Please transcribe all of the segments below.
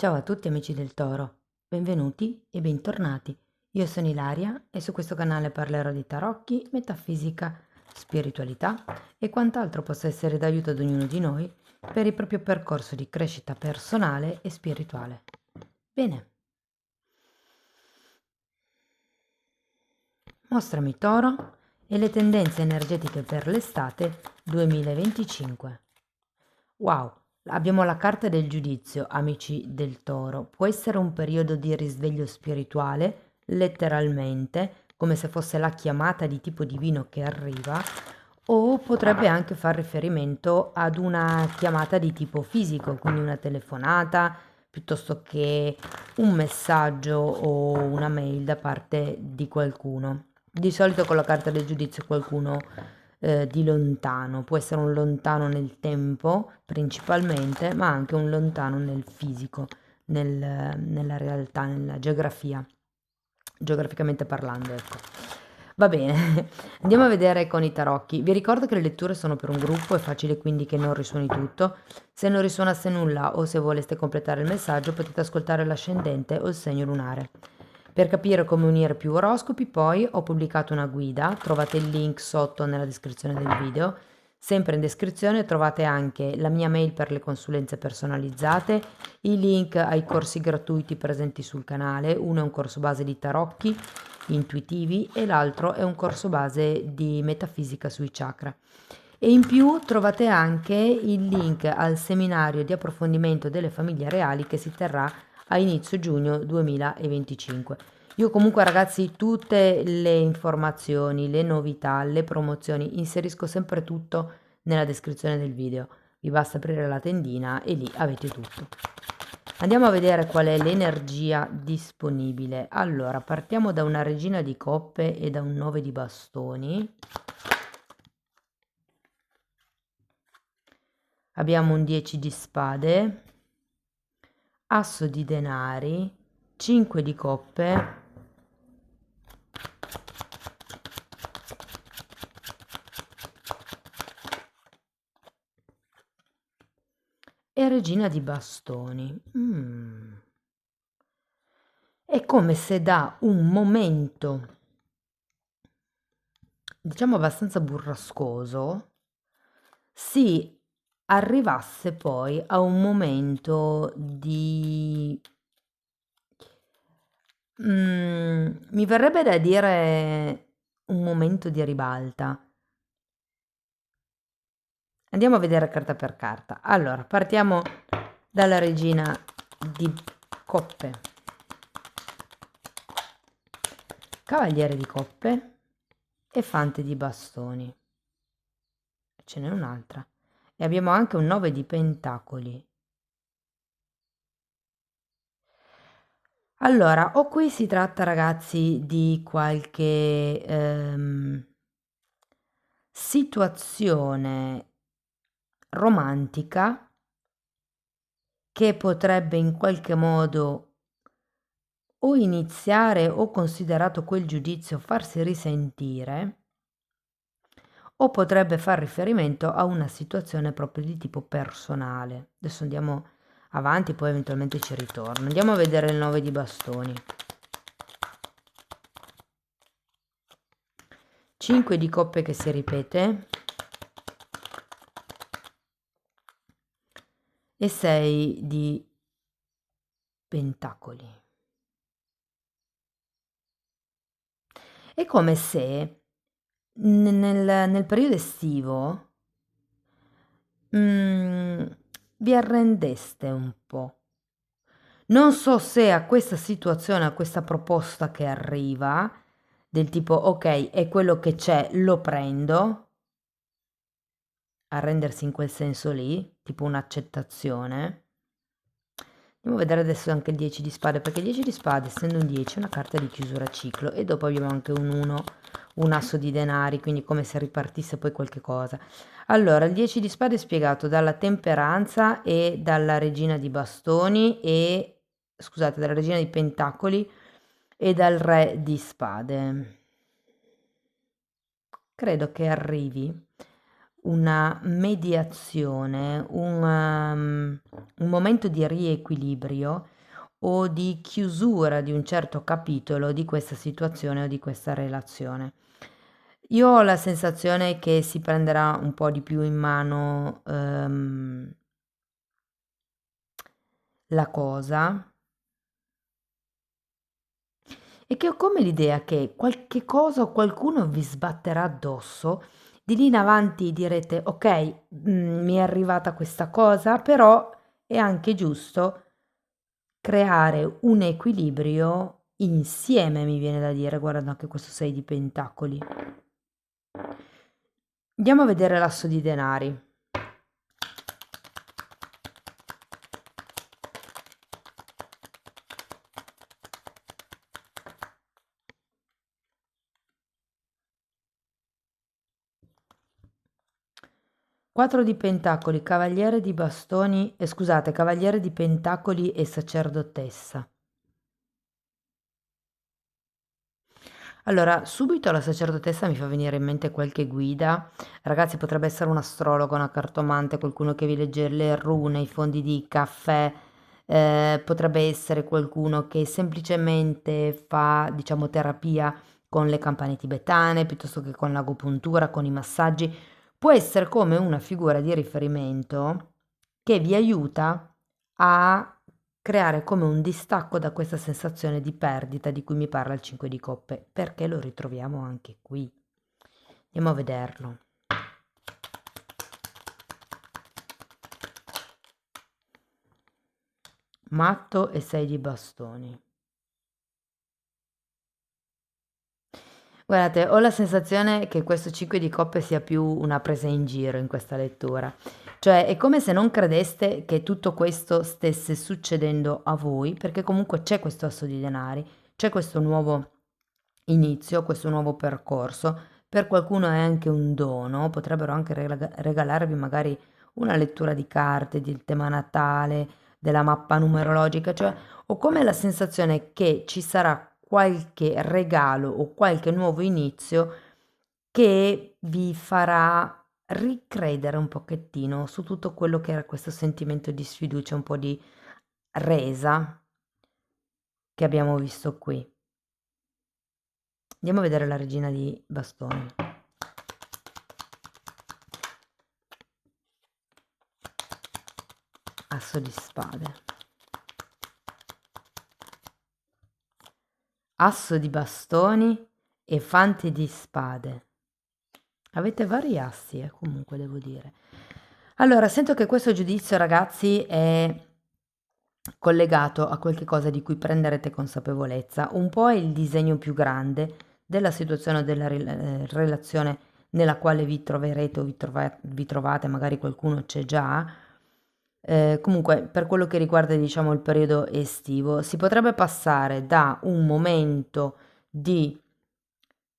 Ciao a tutti amici del Toro, benvenuti e bentornati. Io sono Ilaria e su questo canale parlerò di tarocchi, metafisica, spiritualità e quant'altro possa essere d'aiuto ad ognuno di noi per il proprio percorso di crescita personale e spirituale. Bene, mostrami Toro e le tendenze energetiche per l'estate 2025. Wow, abbiamo la carta del giudizio, amici del Toro. Può essere un periodo di risveglio spirituale, letteralmente, come se fosse la chiamata di tipo divino che arriva, o potrebbe anche far riferimento ad una chiamata di tipo fisico, quindi una telefonata, piuttosto che un messaggio o una mail da parte di qualcuno. Di solito con la carta del giudizio qualcuno di lontano, può essere un lontano nel tempo principalmente, ma anche un lontano nel fisico, nella realtà, nella geografia, geograficamente parlando, ecco. Va bene, andiamo a vedere con i tarocchi. Vi ricordo che le letture sono per un gruppo, è facile quindi che non risuoni tutto. Se non risuonasse nulla o se voleste completare il messaggio potete ascoltare l'ascendente o il segno lunare. Per capire come unire più oroscopi, poi ho pubblicato una guida, trovate il link sotto nella descrizione del video. Sempre in descrizione trovate anche la mia mail per le consulenze personalizzate, i link ai corsi gratuiti presenti sul canale. Uno è un corso base di tarocchi intuitivi e l'altro è un corso base di metafisica sui chakra. E in più trovate anche il link al seminario di approfondimento delle famiglie reali che si terrà a inizio giugno 2025. Io comunque ragazzi tutte le informazioni, le novità, le promozioni inserisco sempre tutto nella descrizione del video. Vi basta aprire la tendina e lì avete tutto. Andiamo a vedere qual è l'energia disponibile. Allora, partiamo da una regina di coppe e da un 9 di bastoni. Abbiamo un 10 di spade, asso di denari, 5 di coppe, e regina di bastoni. È come se da un momento, diciamo abbastanza burrascoso, si arrivasse poi a un momento di mi verrebbe da dire un momento di ribalta. Andiamo a vedere carta per carta. Allora, partiamo dalla regina di coppe, cavaliere di coppe e fante di bastoni. Ce n'è un'altra. E abbiamo anche un 9 di pentacoli. Allora, o qui si tratta, ragazzi, di qualche situazione romantica che potrebbe in qualche modo o iniziare o considerato quel giudizio farsi risentire, o potrebbe far riferimento a una situazione proprio di tipo personale. Adesso andiamo avanti, poi eventualmente ci ritorno. Andiamo a vedere il 9 di bastoni. 5 di coppe che si ripete e 6 di pentacoli. È come se nel periodo estivo vi arrendeste un po'. Non so se a questa situazione, a questa proposta che arriva, del tipo ok, è quello che c'è, lo prendo, arrendersi in quel senso lì, tipo un'accettazione. Andiamo a vedere adesso anche il 10 di spade, perché il 10 di spade, essendo un 10, è una carta di chiusura ciclo, e dopo abbiamo anche un 1, un asso di denari, quindi come se ripartisse poi qualche cosa. Allora, il 10 di spade è spiegato dalla temperanza e dalla regina di bastoni e, scusate, dalla regina di pentacoli e dal re di spade. Credo che arrivi una mediazione, un momento di riequilibrio o di chiusura di un certo capitolo di questa situazione o di questa relazione. Io ho la sensazione che si prenderà un po' di più in mano la cosa e che ho come l'idea che qualche cosa o qualcuno vi sbatterà addosso. Di lì in avanti direte: ok, mi è arrivata questa cosa, però è anche giusto creare un equilibrio insieme, mi viene da dire, guardando anche questo 6 di pentacoli. Andiamo a vedere l'asso di denari. Quattro di pentacoli, cavaliere di bastoni, scusate, cavaliere di pentacoli e sacerdotessa. Allora, subito la sacerdotessa mi fa venire in mente qualche guida. Ragazzi, potrebbe essere un astrologo, una cartomante, qualcuno che vi legge le rune, i fondi di caffè. Potrebbe essere qualcuno che semplicemente fa, diciamo, terapia con le campane tibetane, piuttosto che con l'agopuntura, con i massaggi. Può essere come una figura di riferimento che vi aiuta a creare come un distacco da questa sensazione di perdita di cui mi parla il 5 di coppe, perché lo ritroviamo anche qui. Andiamo a vederlo. Matto e 6 di bastoni. Guardate, ho la sensazione che questo 5 di coppe sia più una presa in giro in questa lettura. Cioè, è come se non credeste che tutto questo stesse succedendo a voi, perché comunque c'è questo asso di denari, c'è questo nuovo inizio, questo nuovo percorso. Per qualcuno è anche un dono, potrebbero anche regalarvi magari una lettura di carte, del tema natale, della mappa numerologica, cioè ho come la sensazione che ci sarà qualche regalo o qualche nuovo inizio che vi farà ricredere un pochettino su tutto quello che era questo sentimento di sfiducia, un po' di resa che abbiamo visto qui. Andiamo a vedere la regina di bastoni. Asso di spade. Asso di bastoni e fante di spade. Avete vari assi, comunque devo dire. Allora, sento che questo giudizio, ragazzi, è collegato a qualche cosa di cui prenderete consapevolezza. Un po' è il disegno più grande della situazione o della relazione nella quale vi troverete o vi trovate, magari qualcuno c'è già. Comunque, per quello che riguarda, diciamo, il periodo estivo, si potrebbe passare da un momento di,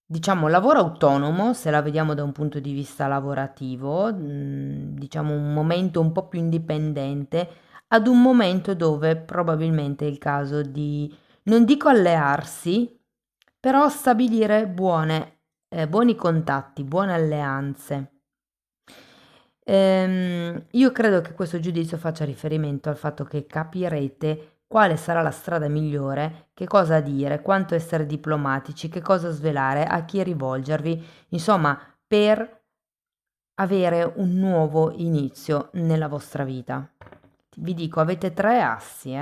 diciamo, lavoro autonomo, se la vediamo da un punto di vista lavorativo, diciamo un momento un po' più indipendente, ad un momento dove probabilmente è il caso di, non dico allearsi, però stabilire buoni contatti, buone alleanze. Io credo che questo giudizio faccia riferimento al fatto che capirete quale sarà la strada migliore, che cosa dire, quanto essere diplomatici, che cosa svelare, a chi rivolgervi, insomma, per avere un nuovo inizio nella vostra vita. Vi dico, avete 3 assi,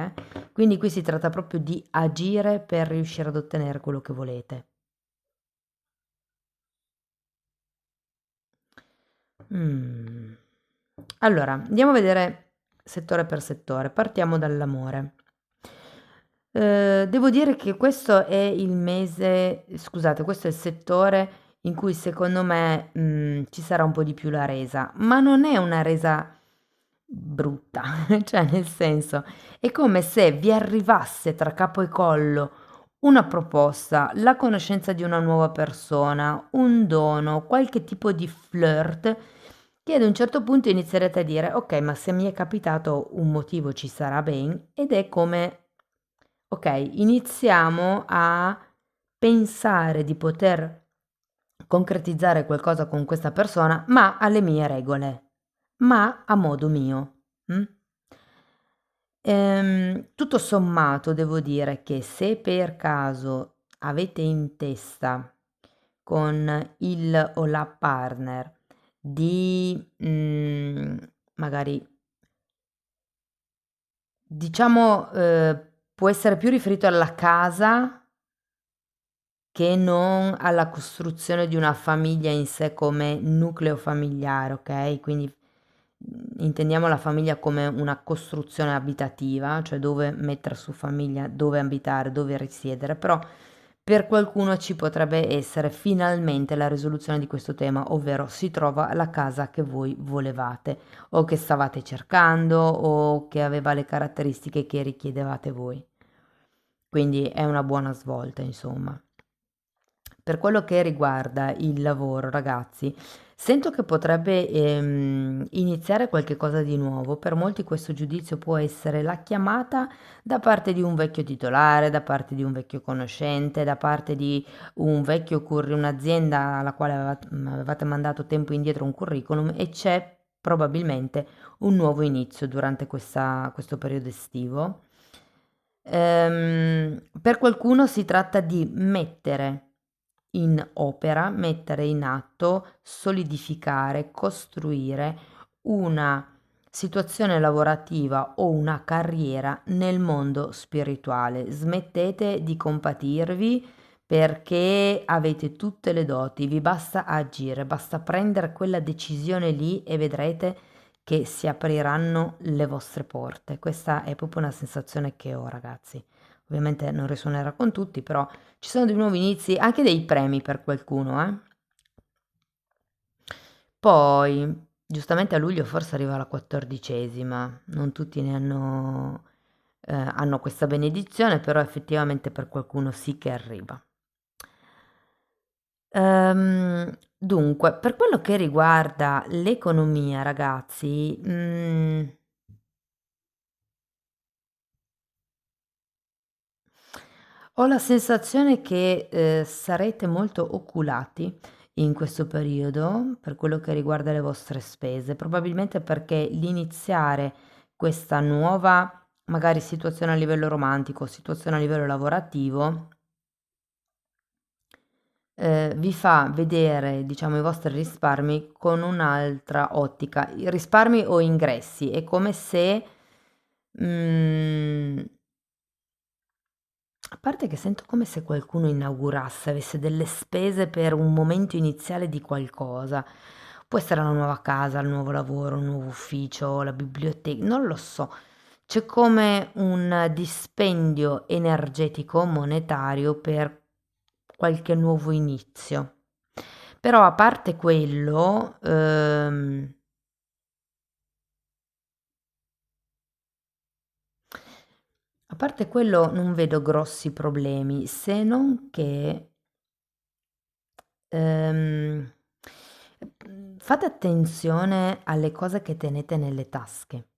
quindi qui si tratta proprio di agire per riuscire ad ottenere quello che volete. Allora, andiamo a vedere settore per settore. Partiamo dall'amore. Devo dire che questo è il mese, scusate, questo è il settore in cui secondo me ci sarà un po' di più la resa, ma non è una resa brutta, cioè nel senso è come se vi arrivasse tra capo e collo una proposta, la conoscenza di una nuova persona, un dono, qualche tipo di flirt, che ad un certo punto inizierete a dire, ok, ma se mi è capitato un motivo ci sarà ben, ed è come, ok, iniziamo a pensare di poter concretizzare qualcosa con questa persona, ma alle mie regole, ma a modo mio. Mm? Tutto sommato devo dire che se per caso avete in testa con il o la partner di magari diciamo può essere più riferito alla casa che non alla costruzione di una famiglia in sé come nucleo familiare, ok? Quindi intendiamo la famiglia come una costruzione abitativa, cioè dove mettere su famiglia, dove abitare, dove risiedere, però per qualcuno ci potrebbe essere finalmente la risoluzione di questo tema, ovvero si trova la casa che voi volevate o che stavate cercando o che aveva le caratteristiche che richiedevate voi. Quindi è una buona svolta, insomma. Per quello che riguarda il lavoro, ragazzi, sento che potrebbe iniziare qualche cosa di nuovo. Per molti questo giudizio può essere la chiamata da parte di un vecchio titolare, da parte di un vecchio conoscente, da parte di un vecchio un'azienda alla quale avevate mandato tempo indietro un curriculum e c'è probabilmente un nuovo inizio durante questo periodo estivo. Per qualcuno si tratta di mettere in opera, mettere in atto, solidificare, costruire una situazione lavorativa o una carriera nel mondo spirituale. Smettete di compatirvi perché avete tutte le doti, vi basta agire, basta prendere quella decisione lì e vedrete che si apriranno le vostre porte. Questa è proprio una sensazione che ho, ragazzi. Ovviamente non risuonerà con tutti, però ci sono dei nuovi inizi, anche dei premi per qualcuno, eh. Poi, giustamente a luglio forse arriva la 14ª, non tutti ne hanno questa benedizione, però effettivamente per qualcuno sì che arriva. Dunque, per quello che riguarda l'economia, ragazzi, ho la sensazione che sarete molto oculati in questo periodo per quello che riguarda le vostre spese, probabilmente perché l'iniziare questa nuova, magari situazione a livello romantico, situazione a livello lavorativo, vi fa vedere, diciamo, i vostri risparmi con un'altra ottica. I risparmi o ingressi, è come se, a parte che sento come se qualcuno inaugurasse, avesse delle spese per un momento iniziale di qualcosa. Può essere la nuova casa, il nuovo lavoro, un nuovo ufficio, la biblioteca, non lo so. C'è come un dispendio energetico monetario per qualche nuovo inizio. Però a parte quello, non vedo grossi problemi, se non che Ehm, fate attenzione alle cose che tenete nelle tasche,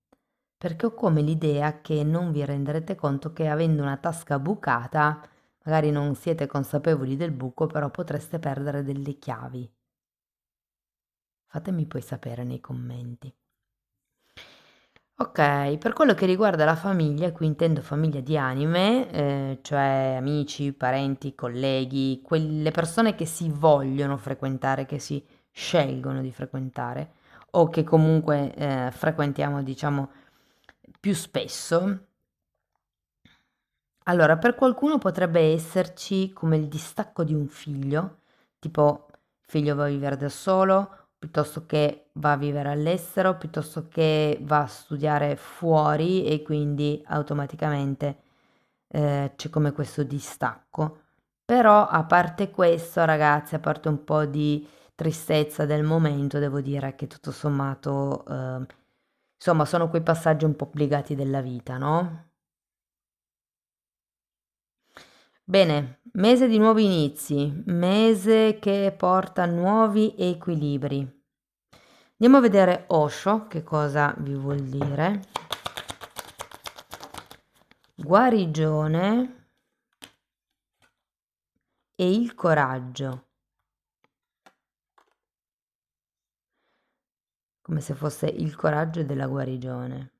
perché ho come l'idea che non vi renderete conto che avendo una tasca bucata, magari non siete consapevoli del buco, però potreste perdere delle chiavi. Fatemi poi sapere nei commenti. Ok, per quello che riguarda la famiglia, qui intendo famiglia di anime, cioè amici, parenti, colleghi, quelle persone che si vogliono frequentare, che si scelgono di frequentare o che comunque frequentiamo, diciamo, più spesso. Allora, per qualcuno potrebbe esserci come il distacco di un figlio, tipo il figlio va a vivere da solo, piuttosto che va a vivere all'estero, piuttosto che va a studiare fuori e quindi automaticamente c'è come questo distacco. Però a parte questo, ragazzi, a parte un po' di tristezza del momento, devo dire che tutto sommato, insomma, sono quei passaggi un po' obbligati della vita, no? Bene, mese di nuovi inizi, mese che porta nuovi equilibri. Andiamo a vedere Osho, che cosa vi vuol dire. Guarigione e il coraggio. come se fosse il coraggio della guarigione.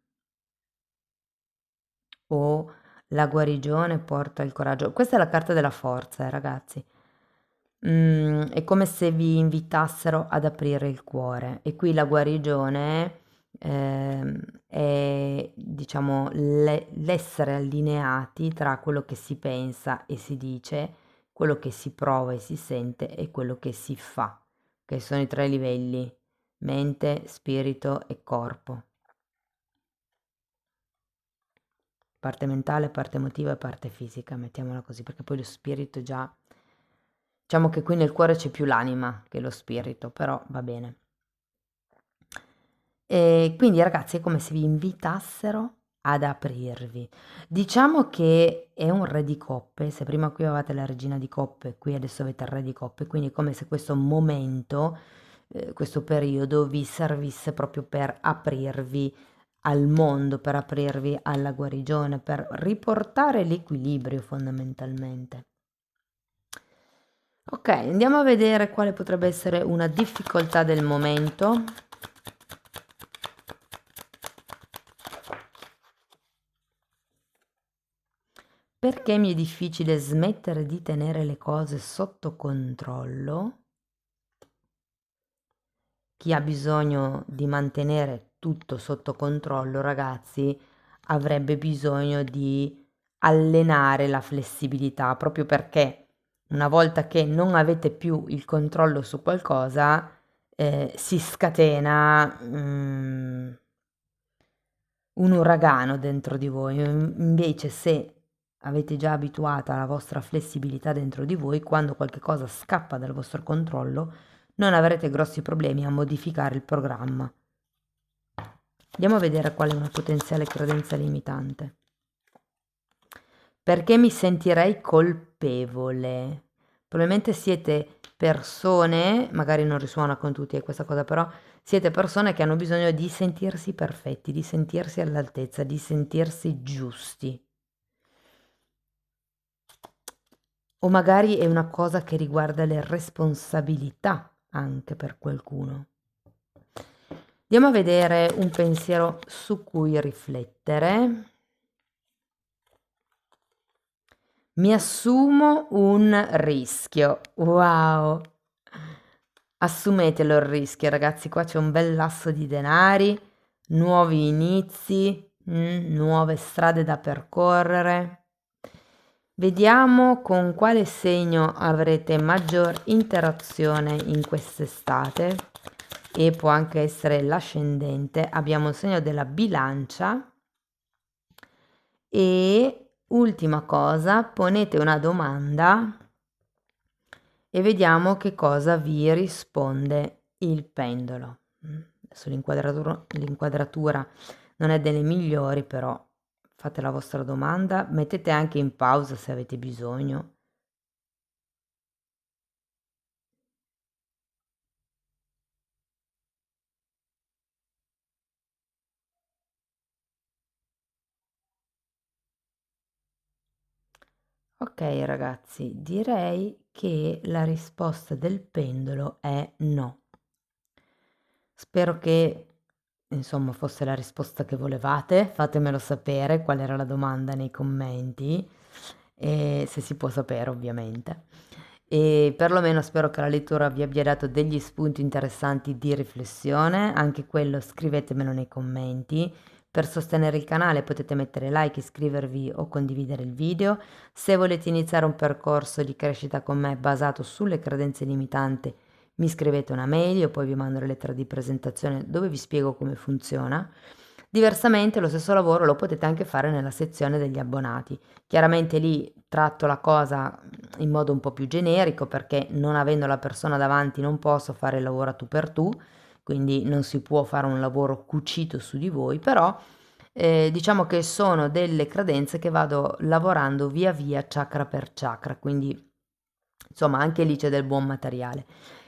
O la guarigione porta il coraggio. Questa è la carta della forza, ragazzi. È come se vi invitassero ad aprire il cuore. E qui la guarigione è, diciamo, l'essere allineati tra quello che si pensa e si dice, quello che si prova e si sente e quello che si fa, che sono i tre livelli: mente, spirito e corpo. Parte mentale, parte emotiva e parte fisica, mettiamola così, perché poi lo spirito già, diciamo che qui nel cuore c'è più l'anima che lo spirito, però va bene. E quindi ragazzi è come se vi invitassero ad aprirvi. Diciamo che è un re di coppe, se prima qui avevate la regina di coppe, qui adesso avete il re di coppe, quindi è come se questo momento, questo periodo vi servisse proprio per aprirvi al mondo, per aprirvi alla guarigione, per riportare l'equilibrio fondamentalmente. Ok, andiamo a vedere quale potrebbe essere una difficoltà del momento. Perché mi è difficile smettere di tenere le cose sotto controllo? Chi ha bisogno di mantenere tutto sotto controllo, ragazzi, avrebbe bisogno di allenare la flessibilità, proprio perché una volta che non avete più il controllo su qualcosa, si scatena un uragano dentro di voi. Invece, se avete già abituata la vostra flessibilità dentro di voi, quando qualche cosa scappa dal vostro controllo, non avrete grossi problemi a modificare il programma. Andiamo a vedere qual è una potenziale credenza limitante. Perché mi sentirei colpevole? Probabilmente siete persone, magari non risuona con tutti questa cosa, però siete persone che hanno bisogno di sentirsi perfetti, di sentirsi all'altezza, di sentirsi giusti. O magari è una cosa che riguarda le responsabilità anche per qualcuno. Andiamo a vedere un pensiero su cui riflettere. Mi assumo un rischio. Wow! Assumetelo il rischio, ragazzi. Qua c'è un bel lasso di denari, nuovi inizi, nuove strade da percorrere. Vediamo con quale segno avrete maggior interazione in quest'estate, e può anche essere l'ascendente. Abbiamo il segno della bilancia e ultima cosa, ponete una domanda e vediamo che cosa vi risponde il pendolo. Adesso l'inquadratura non è delle migliori, però fate la vostra domanda, mettete anche in pausa se avete bisogno. Ok ragazzi, direi che la risposta del pendolo è no. Spero che, insomma, fosse la risposta che volevate. Fatemelo sapere qual era la domanda nei commenti, e se si può sapere ovviamente. E perlomeno spero che la lettura vi abbia dato degli spunti interessanti di riflessione, anche quello scrivetemelo nei commenti. Per sostenere il canale potete mettere like, iscrivervi o condividere il video. Se volete iniziare un percorso di crescita con me basato sulle credenze limitanti, mi scrivete una mail, io poi vi mando le lettere di presentazione dove vi spiego come funziona. Diversamente lo stesso lavoro lo potete anche fare nella sezione degli abbonati. Chiaramente lì tratto la cosa in modo un po' più generico, perché non avendo la persona davanti non posso fare il lavoro a tu per tu, quindi non si può fare un lavoro cucito su di voi, però diciamo che sono delle credenze che vado lavorando via via chakra per chakra, quindi insomma anche lì c'è del buon materiale.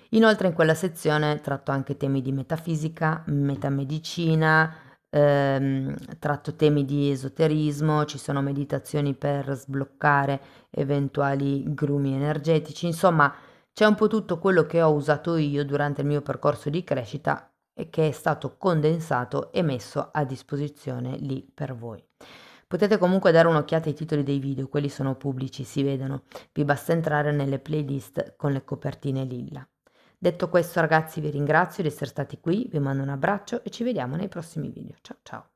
Inoltre in quella sezione tratto anche temi di metafisica, metamedicina, tratto temi di esoterismo, ci sono meditazioni per sbloccare eventuali grumi energetici, insomma c'è un po' tutto quello che ho usato io durante il mio percorso di crescita, e che è stato condensato e messo a disposizione lì per voi. Potete comunque dare un'occhiata ai titoli dei video, quelli sono pubblici, si vedono, vi basta entrare nelle playlist con le copertine lilla. Detto questo ragazzi vi ringrazio di essere stati qui, vi mando un abbraccio e ci vediamo nei prossimi video. Ciao ciao!